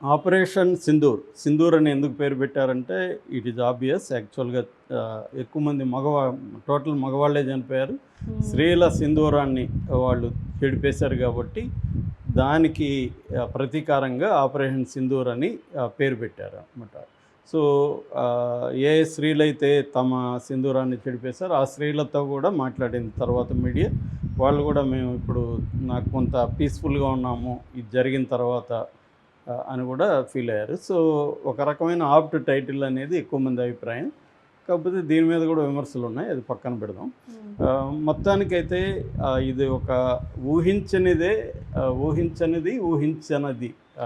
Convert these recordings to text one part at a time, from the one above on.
Operation Sindoor అని ఎందుకు పేరు పెట్టారంటే ఇట్ ఈజ్ ఆబ్వియస్. యాక్చువల్గా ఎక్కువ మంది టోటల్ మగవాళ్ళే చనిపోయారు. స్త్రీల సింధూరాన్ని వాళ్ళు చెడిపేశారు కాబట్టి దానికి ప్రతీకారంగా ఆపరేషన్ సింధూర్ అని పేరు పెట్టారు అన్నమాట. సో ఏ స్త్రీలైతే తమ సింధూరాన్ని చెడిపేశారో ఆ స్త్రీలతో కూడా మాట్లాడిన తర్వాత మీడియా వాళ్ళు కూడా మేము ఇప్పుడు నాకు కొంత పీస్ఫుల్గా ఉన్నాము ఇది జరిగిన తర్వాత అని కూడా ఫీల్ అయ్యారు. సో ఒక రకమైన ఆప్ట్ టైటిల్ అనేది ఎక్కువ మంది అభిప్రాయం. కాకపోతే దీని మీద కూడా విమర్శలు ఉన్నాయి, అది పక్కన పెడదాం. మొత్తానికైతే ఇది ఒక ఊహించనిది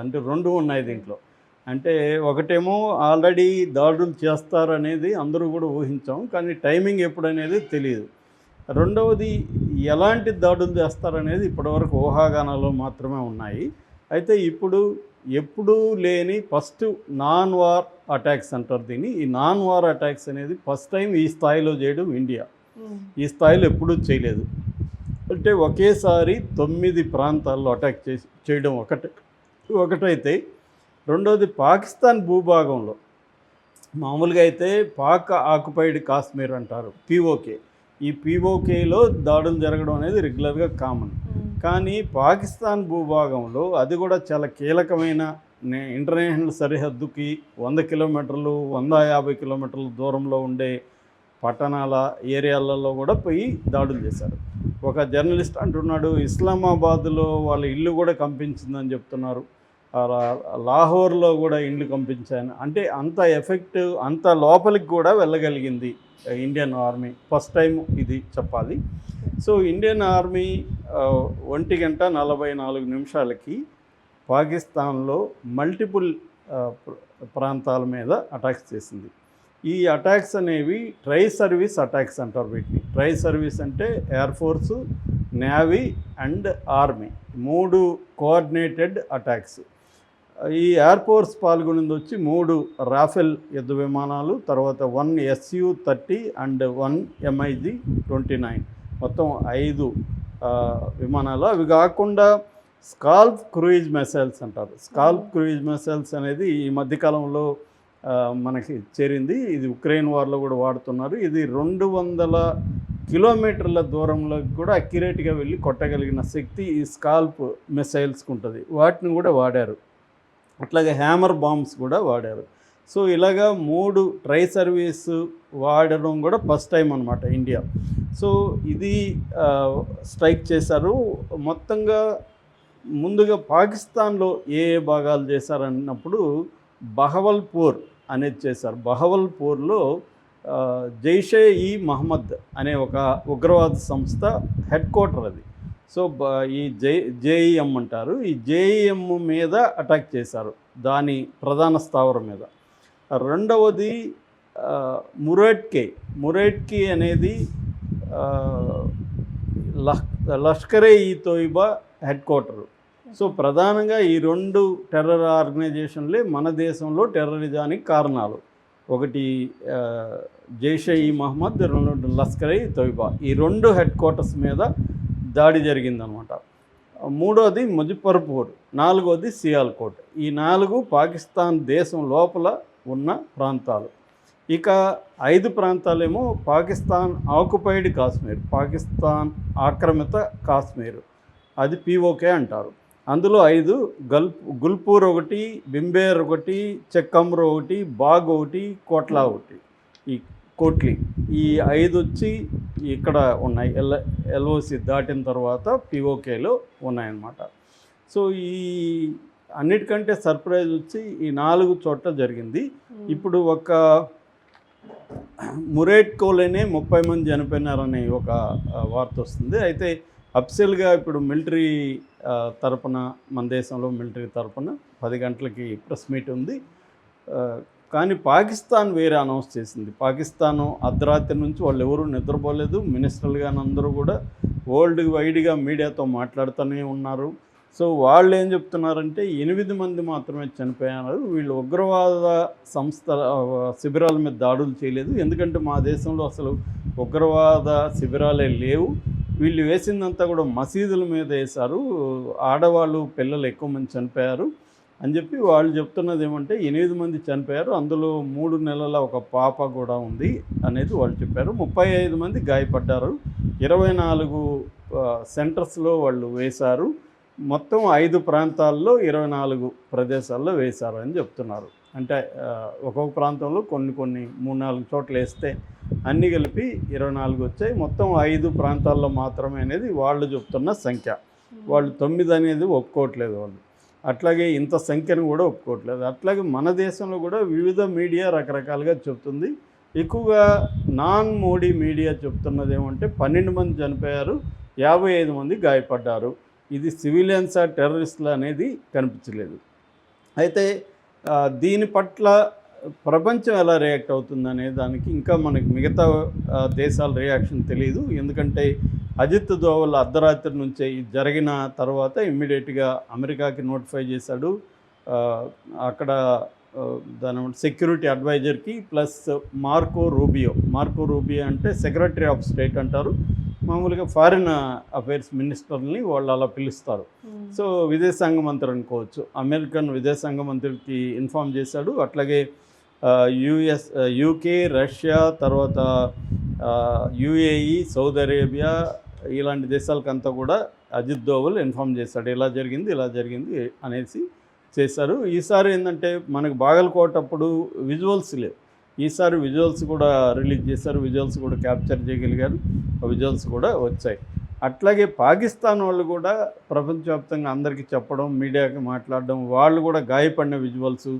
అంటే రెండు ఉన్నాయి దీంట్లో. అంటే ఒకటేమో ఆల్రెడీ దాడులు చేస్తారనేది అందరూ కూడా ఊహించాం, కానీ టైమింగ్ ఎప్పుడనేది తెలియదు. రెండవది ఎలాంటి దాడులు చేస్తారనేది ఇప్పటివరకు ఊహాగానాలు మాత్రమే ఉన్నాయి. అయితే ఇప్పుడు ఎప్పుడూ లేని ఫస్ట్ నాన్ వార్ అటాక్స్ అంటారు దీన్ని. ఈ నాన్ వార్ అటాక్స్ అనేది ఫస్ట్ టైం ఈ స్థాయిలో చేయడం ఇండియా. ఈ స్థాయిలో ఎప్పుడూ చేయలేదు. అంటే ఒకేసారి 9 ప్రాంతాల్లో అటాక్ చేయడం ఒకటైతే, రెండోది పాకిస్తాన్ భూభాగంలో మామూలుగా అయితే పాక్ ఆక్యుపైడ్ కాశ్మీర్ అంటారు, పీఓకే. ఈ పీఓకేలో దాడులు జరగడం అనేది రెగ్యులర్గా కామన్. కానీ పాకిస్తాన్ భూభాగంలో అది కూడా చాలా కీలకమైన ఇంటర్నేషనల్ సరిహద్దుకి 100 కిలోమీటర్లు 150 కిలోమీటర్ల దూరంలో ఉండే పట్టణాల ఏరియాలలో కూడా పోయి దాడులు చేశారు. ఒక జర్నలిస్ట్ అంటున్నాడు ఇస్లామాబాద్లో వాళ్ళ ఇల్లు కూడా కంపించిందని చెప్తున్నారు, లాహోర్లో కూడా ఇండ్లు కంపించాను. అంటే అంత ఎఫెక్టివ్, అంత లోపలికి కూడా వెళ్ళగలిగింది ఇండియన్ ఆర్మీ. ఫస్ట్ టైం ఇది చెప్పాలి. సో ఇండియన్ ఆర్మీ 1:44 పాకిస్తాన్లో మల్టిపుల్ ప్రాంతాల మీద అటాక్స్ చేసింది. ఈ అటాక్స్ అనేవి ట్రై సర్వీస్ అటాక్స్ అంటారు వీటిని. ట్రై సర్వీస్ అంటే air force, navy and army 3 coordinated attacks. ఈ ఎయిర్ ఫోర్స్ పాల్గొనింది వచ్చి 3 రాఫెల్ యుద్ధ విమానాలు, తర్వాత 1 Su-30 అండ్ 1 MiG-29, మొత్తం 5 విమానాలు. అవి కాకుండా స్కాల్ప్ క్రూయిజ్ మిసైల్స్ అంటారు. స్కాల్ప్ క్రూయిజ్ మిసైల్స్ అనేది ఈ మధ్యకాలంలో మనకి చేరింది. ఇది ఉక్రెయిన్ వార్లో కూడా వాడుతున్నారు. ఇది 200 కిలోమీటర్ల దూరంలో కూడా అక్యురేట్గా వెళ్ళి కొట్టగలిగిన శక్తి ఈ స్కాల్ప్ మిసైల్స్కి ఉంటుంది. వాటిని కూడా వాడారు. అట్లాగే హ్యామర్ బాంబ్స్ కూడా వాడారు. సో ఇలాగా 3 ట్రై సర్వీస్ వాడడం కూడా ఫస్ట్ టైం అనమాట ఇండియా. సో ఇది స్ట్రైక్ చేశారు. మొత్తంగా ముందుగా పాకిస్తాన్లో ఏ భాగాలు చేశారన్నప్పుడు బహవల్పూర్ అనేది చేశారు. బహవల్పూర్లో జైషే ఈ మహమ్మద్ అనే ఒక ఉగ్రవాద సంస్థ హెడ్ క్వార్టర్ అది. సో ఈ జేఈఎం అంటారు. ఈ జేఈఎం మీద అటాక్ చేశారు, దాని ప్రధాన స్థావరం మీద. రెండవది మురేట్కి అనేది లష్కరే ఈ తోయిబా హెడ్ క్వార్టరు. సో ప్రధానంగా ఈ 2 టెర్రర్ ఆర్గనైజేషన్లే మన దేశంలో టెర్రరిజానికి కారణాలు. ఒకటి జైషే ఈ మహమ్మద్, 2 లష్కరే ఈ తోయిబా. ఈ 2 హెడ్ క్వార్టర్స్ మీద దాడి జరిగిందనమాట. మూడోది ముజఫర్పూర్, 4వది సియాల్కోట్. ఈ 4 పాకిస్తాన్ దేశం లోపల ఉన్న ప్రాంతాలు. ఇక 5 ప్రాంతాలేమో పాకిస్తాన్ ఆక్యుపైడ్ కాశ్మీర్, పాకిస్తాన్ ఆక్రమిత కాశ్మీర్, అది పీఓకే అంటారు. అందులో 5 గుల్పూర్ 1, బింబేర్ 1, చెక్కమ్రో 1, బాగ్ 1, కోట్లా 1, ఈ కోట్లీ, ఈ 5 వచ్చి ఇక్కడ ఉన్నాయి. ఎల్ఓసి దాటిన తర్వాత పీఓకేలో ఉన్నాయన్నమాట. సో ఈ అన్నిటికంటే సర్ప్రైజ్ వచ్చి ఈ 4 చోట్ల జరిగింది. ఇప్పుడు ఒక మురేట్కోలోనే 30 మంది చనిపోయినారని ఒక వార్త వస్తుంది. అయితే అఫిషియల్గా ఇప్పుడు మిలిటరీ తరపున, మన దేశంలో మిలిటరీ తరపున 10 గంటలకి ప్రెస్ మీట్ ఉంది. కానీ పాకిస్తాన్ వేరే అనౌన్స్ చేసింది. పాకిస్తాను అర్ధరాత్రి నుంచి వాళ్ళు ఎవరూ నిద్రపోలేదు. మినిస్టర్లు కానీ అందరూ కూడా వరల్డ్ వైడ్గా మీడియాతో మాట్లాడుతూనే ఉన్నారు. సో వాళ్ళు ఏం చెప్తున్నారంటే 8 మంది మాత్రమే చనిపోయారు, వీళ్ళు ఉగ్రవాద సంస్థ శిబిరాల మీద దాడులు చేయలేదు, ఎందుకంటే మా దేశంలో అసలు ఉగ్రవాద శిబిరాలే లేవు, వీళ్ళు వేసిందంతా కూడా మసీదుల మీద వేశారు, ఆడవాళ్ళు పిల్లలు ఎక్కువ మంది చనిపోయారు, అని చెప్పి వాళ్ళు చెప్తున్నది ఏమంటే 8 మంది చనిపోయారు, అందులో 3 నెలల ఒక పాప కూడా ఉంది అనేది వాళ్ళు చెప్పారు. 35 మంది గాయపడ్డారు, 24 సెంటర్స్లో వాళ్ళు వేశారు, మొత్తం 5 ప్రాంతాల్లో 24 ప్రదేశాల్లో వేశారు అని చెప్తున్నారు. అంటే ఒక్కొక్క ప్రాంతంలో కొన్ని 3-4 చోట్ల వేస్తే అన్నీ కలిపి 24 వచ్చాయి. మొత్తం 5 ప్రాంతాల్లో మాత్రమే అనేది వాళ్ళు చెప్తున్న సంఖ్య. వాళ్ళు 9 అనేది ఒప్పుకోవట్లేదు వాళ్ళు. అట్లాగే ఇంత సంఖ్యను కూడా ఒప్పుకోవట్లేదు. అట్లాగే మన దేశంలో కూడా వివిధ మీడియా రకరకాలుగా చెప్తుంది. ఎక్కువగా నాన్ మోడీ మీడియా చెప్తున్నది ఏమంటే 12 మంది చనిపోయారు, 55 మంది గాయపడ్డారు. ఇది సివిలియన్సా టెర్రరిస్టులు అనేది కనిపించలేదు. అయితే దీని పట్ల ప్రపంచం ఎలా రియాక్ట్ అవుతుందనే దానికి ఇంకా మనకి మిగతా దేశాల రియాక్షన్ తెలియదు. ఎందుకంటే అజిత్ దోవల్ అర్ధరాత్రి నుంచే ఇది జరిగిన తర్వాత ఇమ్మీడియట్గా అమెరికాకి నోటిఫై చేశాడు. అక్కడ దాని సెక్యూరిటీ అడ్వైజర్కి ప్లస్ మార్కో రూబియో అంటే సెక్రటరీ ఆఫ్ స్టేట్ అంటారు, మామూలుగా ఫారిన్ అఫైర్స్ మినిస్టర్ని వాళ్ళు అలా పిలుస్తారు. సో విదేశాంగ మంత్రి అనుకోవచ్చు. అమెరికన్ విదేశాంగ మంత్రికి ఇన్ఫామ్ చేశాడు. అట్లాగే యూకే, రష్యా, తర్వాత యుఏఈ, సౌదీ అరేబియా ఇలాంటి దేశాలకంతా కూడా అజిత్ దోవల్ ఇన్ఫామ్ చేశాడు, ఇలా జరిగింది అనేసి చేశారు. ఈసారి ఏంటంటే మనకు బాగలకోటప్పుడు విజువల్స్ లేవు, ఈసారి విజువల్స్ కూడా రిలీజ్ చేశారు, విజువల్స్ కూడా క్యాప్చర్ చేయగలిగారు, విజువల్స్ కూడా వచ్చాయి. అట్లాగే పాకిస్తాన్ వాళ్ళు కూడా ప్రపంచవ్యాప్తంగా అందరికీ చెప్పడం, మీడియాకి మాట్లాడడం, వాళ్ళు కూడా గాయపడిన విజువల్స్